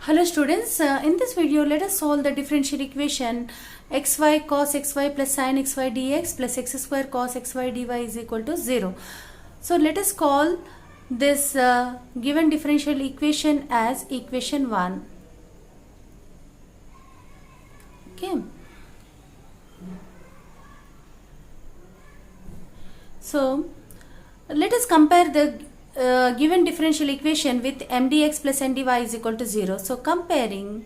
Hello students, in this video let us solve the differential equation xy cos xy plus sin xy dx plus x square cos xy dy is equal to 0. So let us call this given differential equation as equation 1. Okay. So let us compare the given differential equation with m dx plus n dy is equal to 0. So comparing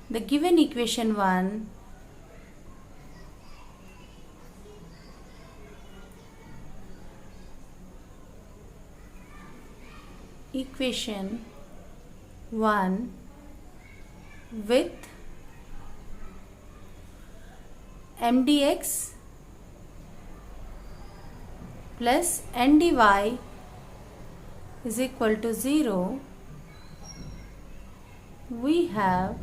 the given equation 1 with m dx plus n dy is equal to 0, we have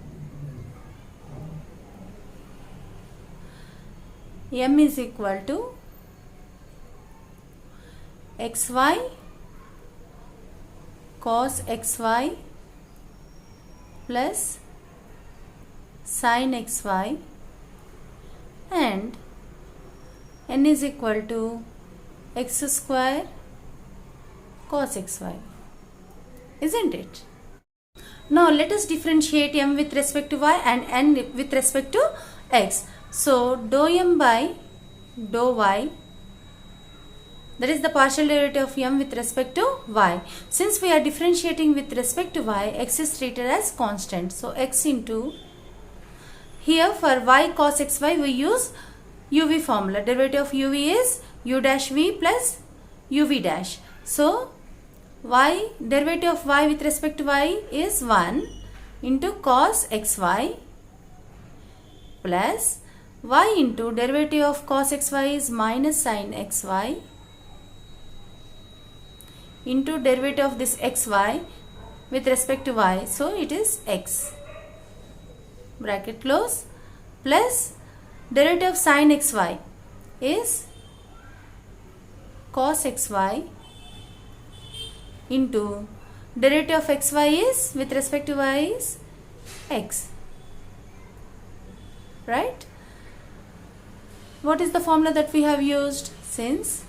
m is equal to xy cos xy plus sin xy and n is equal to x square cos xy, isn't it? Now let us differentiate m with respect to y and n with respect to x. So dou m by dou y, that is the partial derivative of m with respect to y. Since we are differentiating with respect to y, x is treated as constant. So x into, here for y cos xy we use uv formula. Derivative of uv is u dash v plus uv dash. So y, derivative of y with respect to y is 1 into cos xy plus y into derivative of cos xy is minus sin xy into derivative of this xy with respect to y. So it is x, bracket close, plus derivative of sin xy is cos xy into derivative of xy is with respect to y is x, right? What is the formula that we have used? Since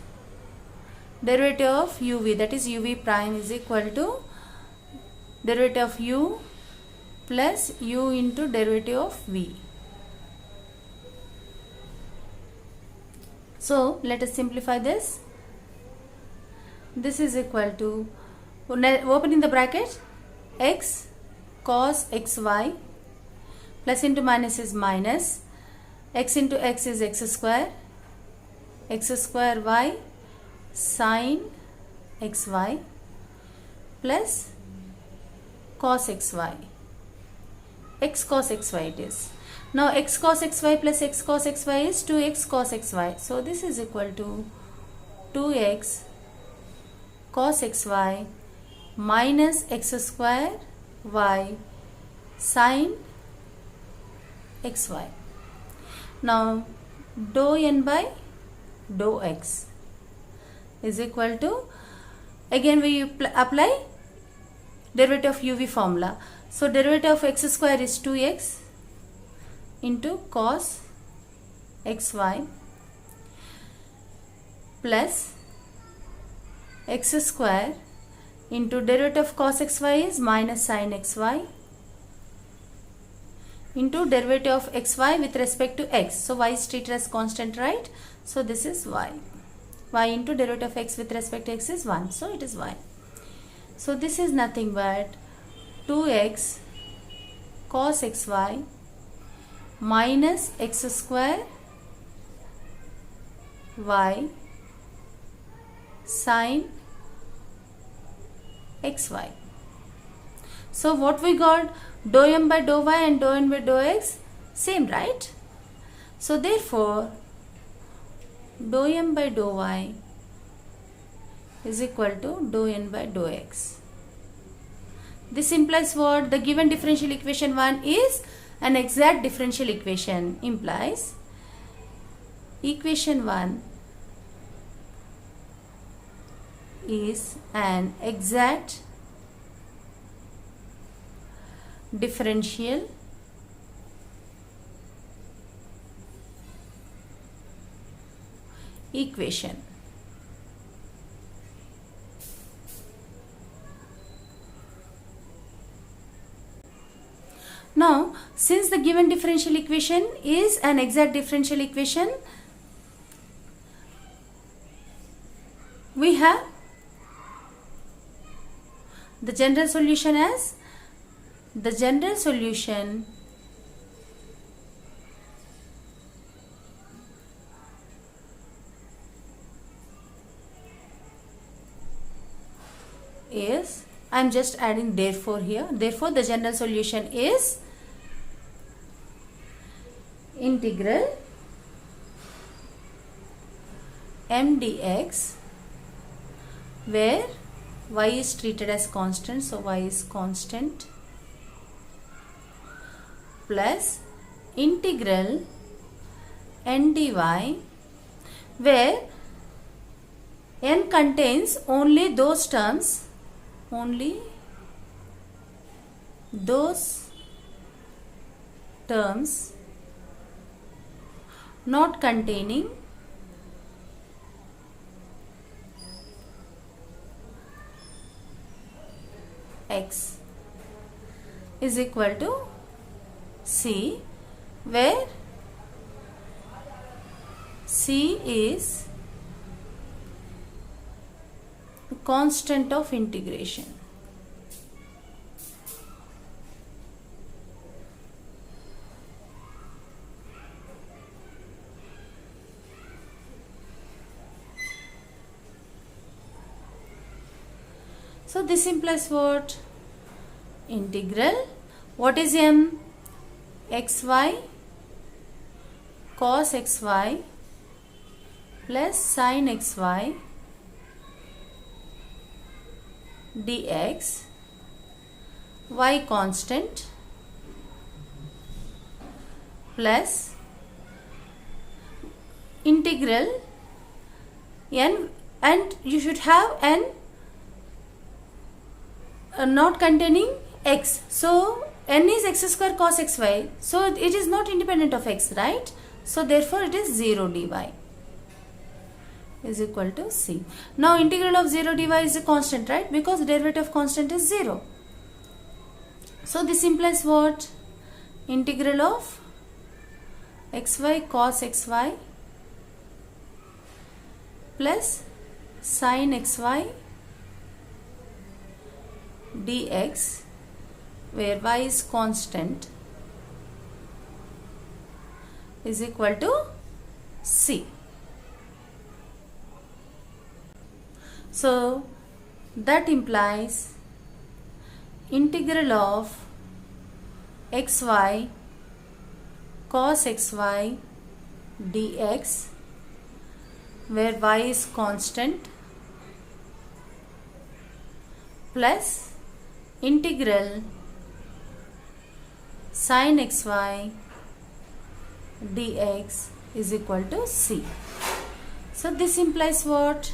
derivative of uv, that is uv prime, is equal to derivative of u plus u into derivative of v. So let us simplify this. This is equal to, opening the bracket, x cos xy plus into minus is minus, x into x is x square y sin xy plus cos xy, x cos xy it is. Now x cos xy plus x cos xy is 2x cos xy. So this is equal to 2x cos xy minus x square y sin xy. Now dou n by dou x is equal to, again we apply derivative of uv formula. So derivative of x square is 2x into cos xy plus x square into derivative of cos xy is minus sin xy into derivative of xy with respect to x. So y is treated as constant, right? So this is y. Y into derivative of x with respect to x is 1. So it is y. So this is nothing but 2x cos xy minus x square y sin xy. So what we got? Dou m by dou y and dou n by dou x same, right? So therefore dou m by dou y is equal to dou n by dou x. This implies what? The given differential equation 1 is an exact differential equation, implies equation 1 is an exact differential equation. Now, since the given differential equation is an exact differential equation, we have the general solution as the general solution is, I am just adding therefore here, therefore the general solution is integral m dx, where y is treated as constant, so y is constant, plus integral n dy, where n contains only those terms, only those terms not containing x, is equal to c, where c is constant of integration. So this implies what? Integral, what is m? xy cos xy plus sin xy dx, y constant, plus integral n, and you should have n not containing x, so n is x square cos xy, so it is not independent of x, right? So therefore it is 0 dy is equal to c. Now integral of 0 dy is a constant, right? Because derivative of constant is 0. So this implies what? Integral of xy cos xy plus sin xy dx, where y is constant, is equal to c. So that implies integral of xy cos xy dx, where y is constant, plus integral sin xy dx is equal to c. So this implies what?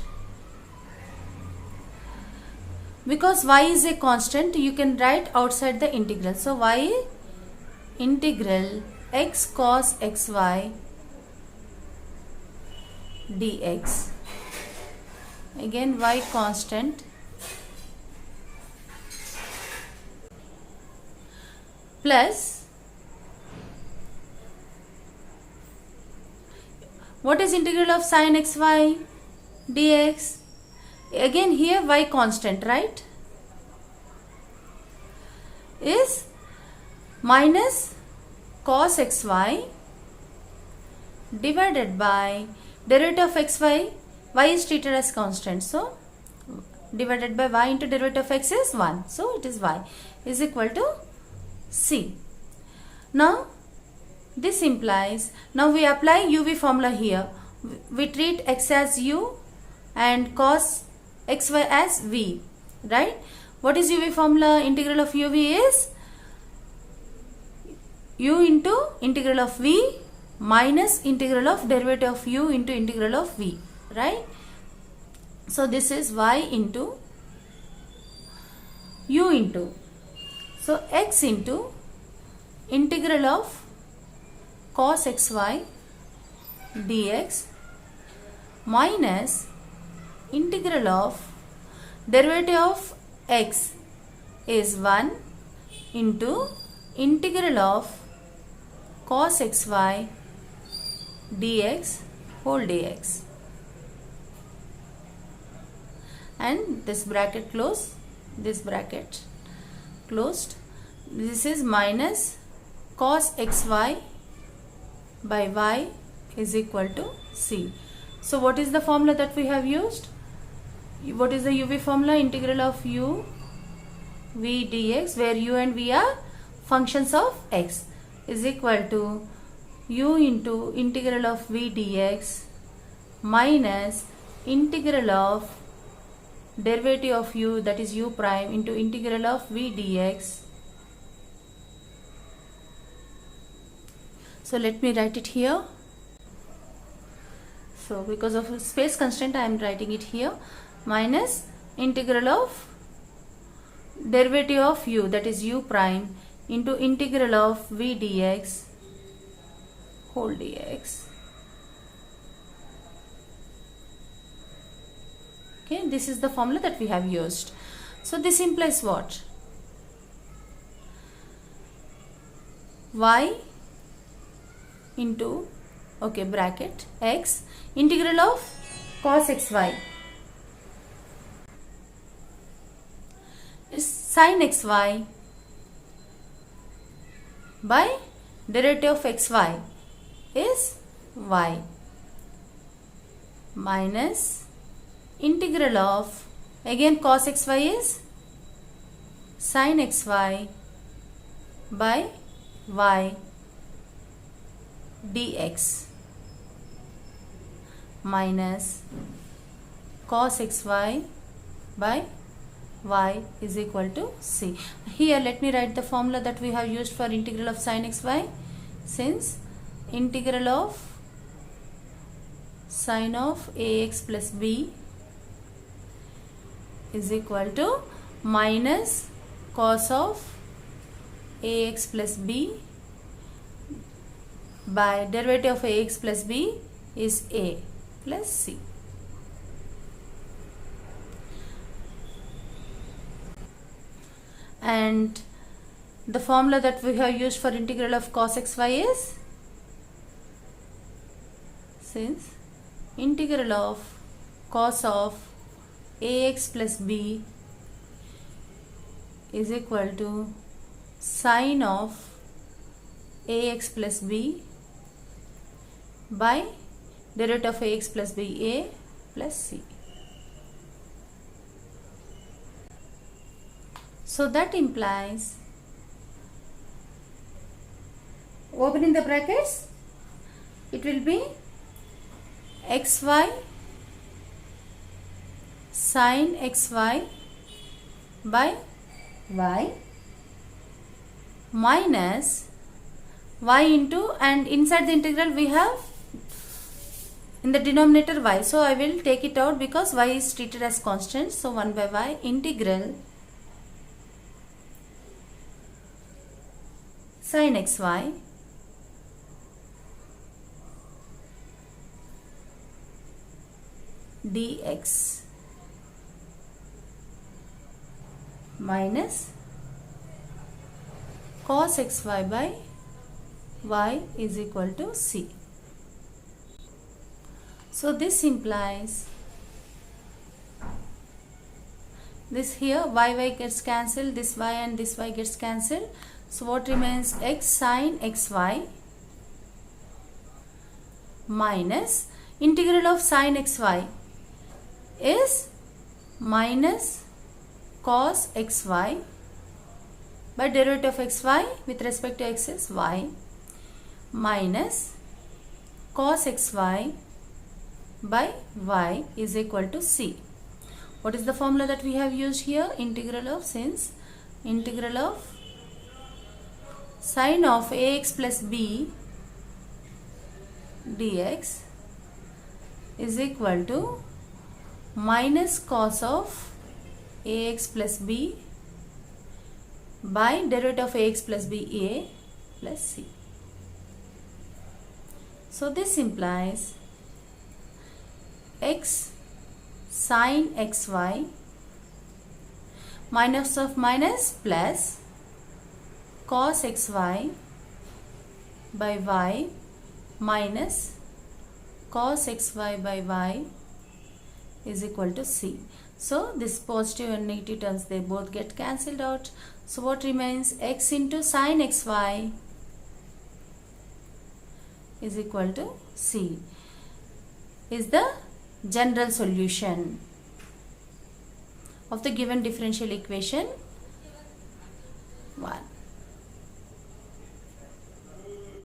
Because y is a constant, you can write outside the integral. So y integral x cos xy dx, again y constant, plus what is integral of sin xy dx? Again here y constant, right? Is minus cos xy divided by derivative of xy, y is treated as constant, so divided by y into derivative of x is 1, so it is y is equal to c. Now this implies, now we apply uv formula here, we treat x as u and cos xy as v, right? What is uv formula? Integral of uv is u into integral of v minus integral of derivative of u into integral of v, right? So this is y into u into, so x into integral of cos xy dx minus integral of derivative of x is 1 into integral of cos xy dx whole dx, and this bracket closed, this bracket closed. This is minus cos xy by y is equal to c. So what is the formula that we have used? What is the uv formula? Integral of u v dx, where u and v are functions of x, is equal to u into integral of v dx minus integral of derivative of u, that is u prime, into integral of v dx. So let me write it here. So because of space constraint I am writing it here, minus integral of derivative of u, that is u prime, into integral of v dx whole dx. Okay, this is the formula that we have used. So this implies what? Y into, okay, bracket x, integral of cos xy is sin xy by derivative of xy is y minus integral of, again cos xy is sin xy by y dx minus cos xy by y is equal to c. Here let me write the formula that we have used for integral of sin xy. Since integral of sin of ax plus b is equal to minus cos of ax plus b by derivative of ax plus b is a plus c. And the formula that we have used for integral of cos xy is, since integral of cos of ax plus b is equal to sin of ax plus b by derivative of ax plus b a plus c. So that implies, opening the brackets, it will be xy sin xy by y minus y into, and inside the integral we have in the denominator y, so I will take it out because y is treated as constant. So 1 by y integral sin xy dx minus cos xy by y is equal to c. So this implies, this here y gets cancelled, this y and this y gets cancelled. So what remains? X sin xy minus integral of sin xy is minus cos xy by derivative of xy with respect to x is y minus cos xy by y is equal to c. What is the formula that we have used here? Integral of, since integral of sin of ax plus b dx is equal to minus cos of ax plus b by derivative of ax plus b a plus c. So this implies x sin xy minus of minus plus cos xy by y minus cos xy by y is equal to c. So this positive and negative terms, they both get cancelled out. So what remains? X into sin xy is equal to c is the general solution of the given differential equation 1.